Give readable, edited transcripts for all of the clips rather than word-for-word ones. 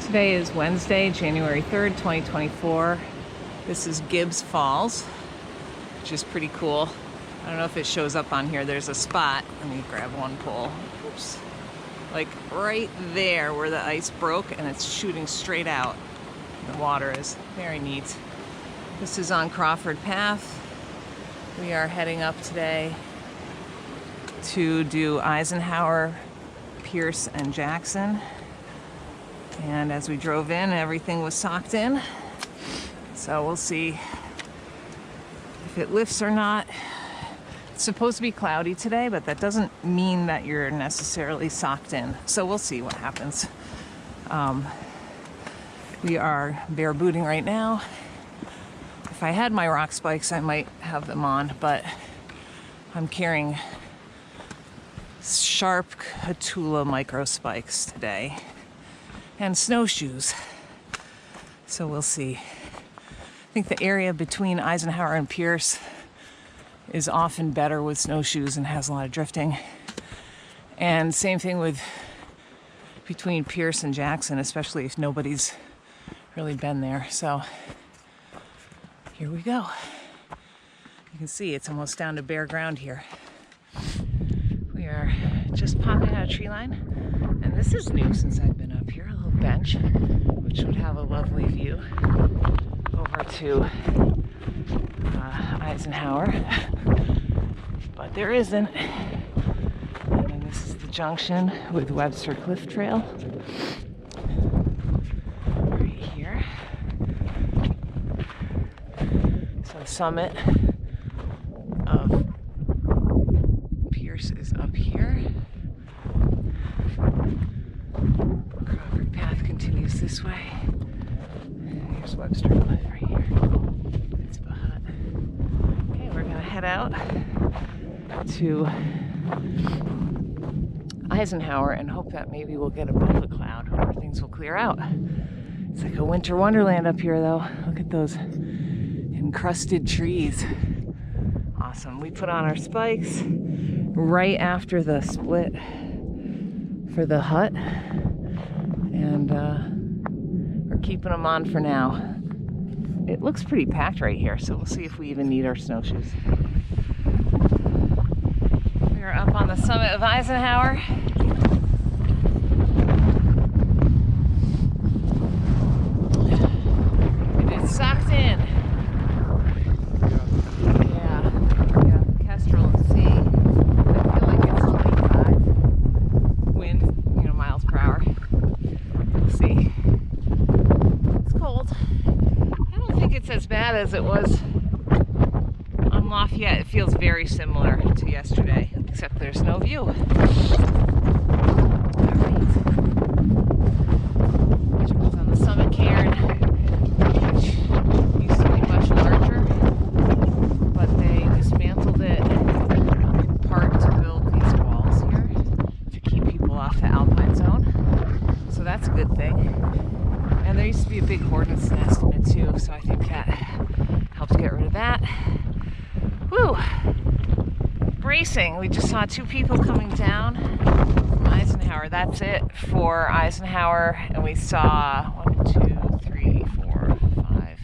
Today is Wednesday, January 3rd, 2024. This is Gibbs Falls, which is pretty cool. I don't know if it shows up on here. There's a spot. Let me grab one pole. Oops. Like right there where the ice broke, and it's shooting straight out. The water is very neat. This is on Crawford Path. We are heading up today to do Eisenhower, Pierce, and Jackson. And as we drove in, everything was socked in. So we'll see if it lifts or not. It's supposed to be cloudy today, but that doesn't mean that you're necessarily socked in. So we'll see what happens. We are bare booting right now. If I had my rock spikes, I might have them on, but I'm carrying sharp Hatula micro spikes today and snowshoes. So we'll see. I think the area between Eisenhower and Pierce is often better with snowshoes and has a lot of drifting. And same thing with between Pierce and Jackson, especially if nobody's really been there. So here we go. You can see it's almost down to bare ground here. We are just popping out of tree line, and this is new since I've been up here. A little bench, which would have a lovely view over to Eisenhower, but there isn't. And then this is the junction with Webster Cliff Trail right here. So summit of Pierce is up here. Crawford Path continues this way. Here's Webster Cliff right here. It's the hut. Okay, we're gonna head out to Eisenhower and hope that maybe we'll get above the cloud or things will clear out. It's like a winter wonderland up here though. Look at those encrusted trees. Awesome. We put on our spikes right after the split for the hut, and we're keeping them on for now. It looks pretty packed right here, so we'll see if we even need our snowshoes. We are up on the summit of Eisenhower. It is socked in. As bad as it was on Lafayette. It feels very similar to yesterday, except there's no view. All right. It's on the summit cairn, which used to be much larger, but they dismantled it in part to build these walls here to keep people off the Alpine zone. So that's a good thing. And there used to be a big hornet's nest in it too, so I think that helps get rid of that. Woo! Bracing. We just saw two people coming down from Eisenhower. That's it for Eisenhower. And we saw 1, 2, 3, 4, 5.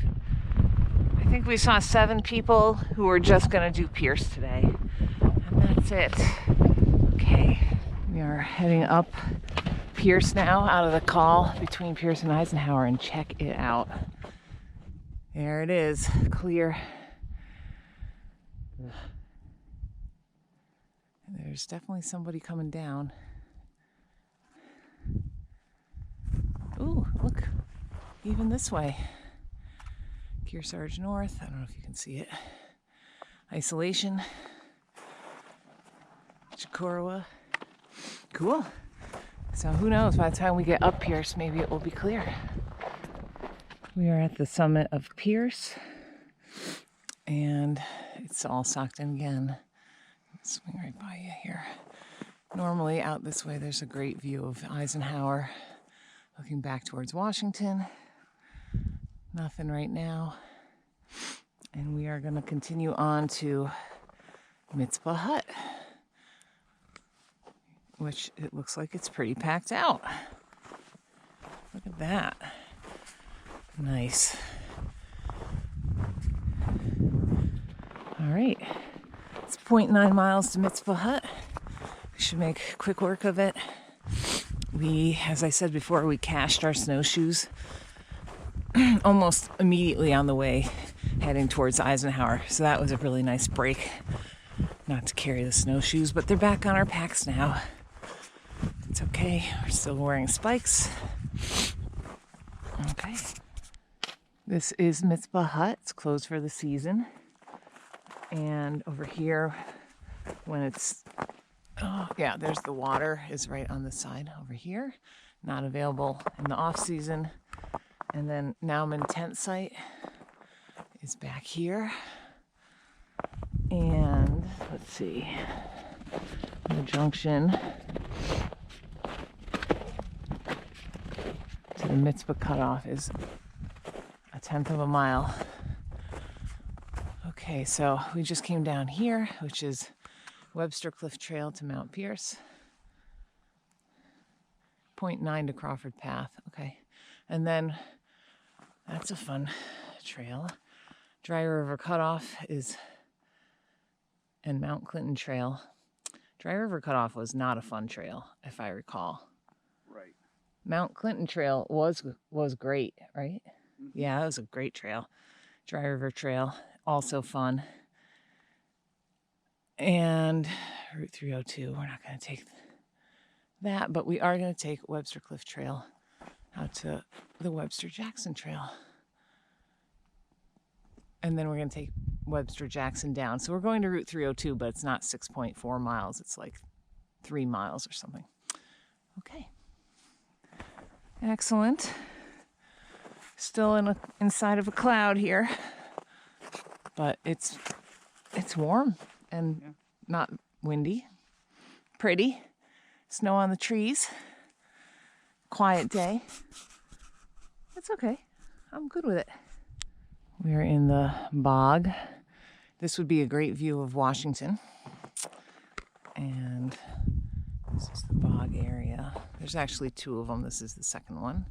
I think we saw 7 people who were just going to do Pierce today. And that's it. Okay. We are heading up Pierce now, out of the call between Pierce and Eisenhower, and check it out. There it is, clear. And there's definitely somebody coming down. Ooh, look, even this way. Kearsarge North, I don't know if you can see it. Isolation. Chicorowa. Cool. So who knows, by the time we get up Pierce, maybe it will be clear. We are at the summit of Pierce, and it's all socked in again. Let's swing right by you here. Normally out this way, there's a great view of Eisenhower, looking back towards Washington. Nothing right now. And we are going to continue on to Mitzpah Hut, which it looks like it's pretty packed out. Look at at that. Nice. All right. It's 0.9 miles to Mitzvah Hut. We should make quick work of it. We, as I said before, we cached our snowshoes almost immediately on the way heading towards Eisenhower. So that was a really nice break not to carry the snowshoes, but they're back on our packs now. It's okay. We're still wearing spikes. Okay. This is Mitzvah Hut. It's closed for the season. And over here, when it's, oh yeah, there's the water is right on the side over here. Not available in the off season. And then Nauman tent site is back here. And let's see, the junction to the Mitzvah cutoff is 1/10 of a mile. Okay, so we just came down here, which is Webster Cliff Trail to Mount Pierce. 0.9 to Crawford Path. Okay, and then that's a fun trail. Dry River Cutoff is, and Mount Clinton Trail. Dry River Cutoff was not a fun trail, if I recall. Right. Mount Clinton Trail was great, right? Mm-hmm. Yeah, that was a great trail. Dry River Trail, also fun. And Route 302, we're not going to take that, but we are going to take Webster Cliff Trail out to the Webster Jackson Trail. And then we're going to take Webster Jackson down. So we're going to Route 302, but it's not 6.4 miles. It's like 3 miles or something. Okay. Excellent. Still inside of a cloud here, but it's warm and not windy. Pretty. Snow on the trees. Quiet day. It's okay. I'm good with it. We're in the bog. This would be a great view of Washington. And this is the bog area. There's actually 2 of them. This is the second one.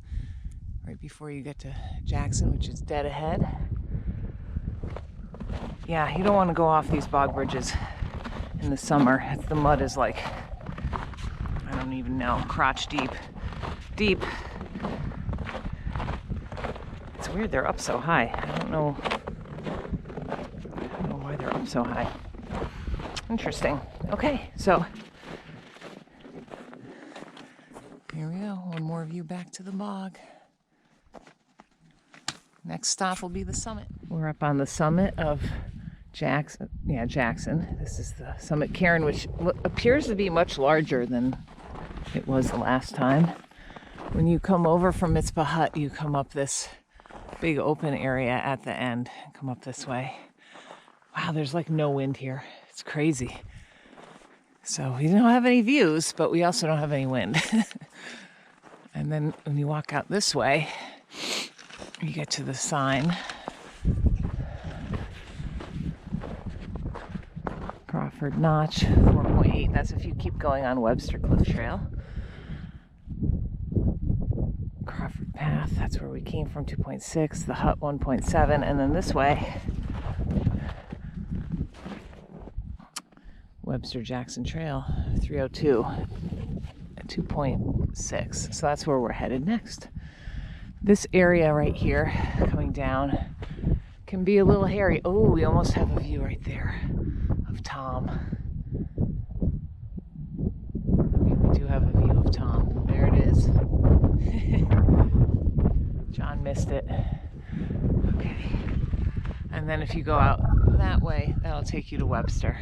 Right before you get to Jackson, which is dead ahead. Yeah, you don't want to go off these bog bridges in the summer. The mud is like, I don't even know, crotch deep. Deep. It's weird they're up so high. I don't know why they're up so high. Interesting. Okay, so here we go. One more view back to the bog. Next stop will be the summit. We're up on the summit of Jackson. Yeah, Jackson. This is the summit cairn, which appears to be much larger than it was the last time. When you come over from Mitzvah Hut, you come up this big open area at the end. Come up this way. Wow, there's like no wind here. It's crazy. So we don't have any views, but we also don't have any wind. And then when you walk out this way, you get to the sign. Crawford Notch, 4.8. That's if you keep going on Webster Cliff Trail. Crawford Path, that's where we came from, 2.6. The Hut, 1.7. And then this way, Webster Jackson Trail, 302, at 2.6. So that's where we're headed next. This area right here, coming down, can be a little hairy. Oh, we almost have a view right there of Tom. We do have a view of Tom. There it is. John missed it. Okay. And then if you go out that way, that'll take you to Webster.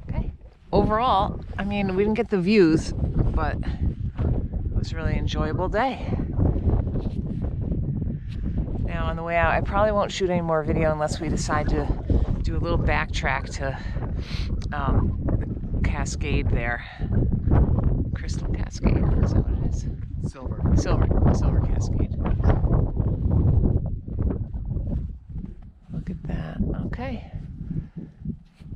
Okay. Overall, I mean, we didn't get the views, but it was a really enjoyable day. Now on the way out, I probably won't shoot any more video unless we decide to do a little backtrack to the cascade there. Crystal Cascade, is that what it is? Silver Cascade. Look at that. Okay.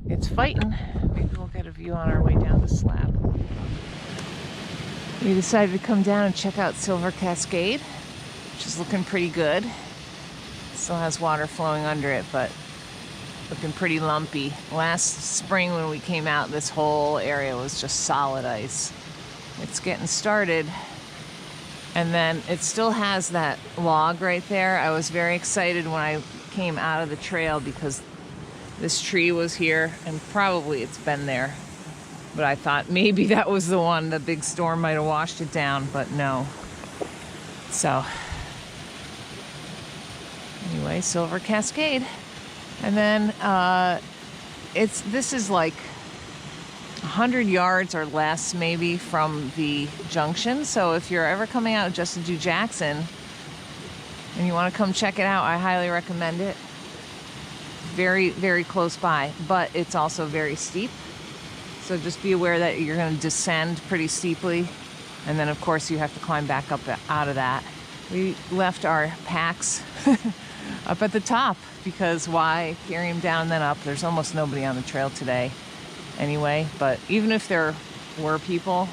It's fighting. Maybe we'll get a view on our way down the slab. We decided to come down and check out Silver Cascade, which is looking pretty good. Still has water flowing under it, but looking pretty lumpy. Last spring when we came out, this whole area was just solid ice. It's getting started, and then it still has that log right there. I was very excited when I came out of the trail because this tree was here, and probably it's been there. But I thought maybe that was the one, the big storm might have washed it down, but no. So, anyway, Silver Cascade. And then this is like 100 yards or less maybe from the junction. So if you're ever coming out just to do Jackson and you want to come check it out, I highly recommend it. Very, very close by, but it's also very steep. So just be aware that you're going to descend pretty steeply. And then, of course, you have to climb back up out of that. We left our packs up at the top because why carry them down and then up? There's almost nobody on the trail today anyway. But even if there were people,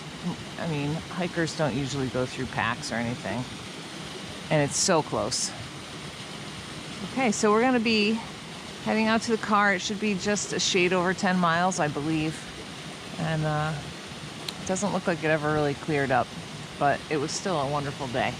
I mean, hikers don't usually go through packs or anything. And it's so close. Okay, so we're going to be heading out to the car. It should be just a shade over 10 miles, I believe. And it doesn't look like it ever really cleared up, but it was still a wonderful day.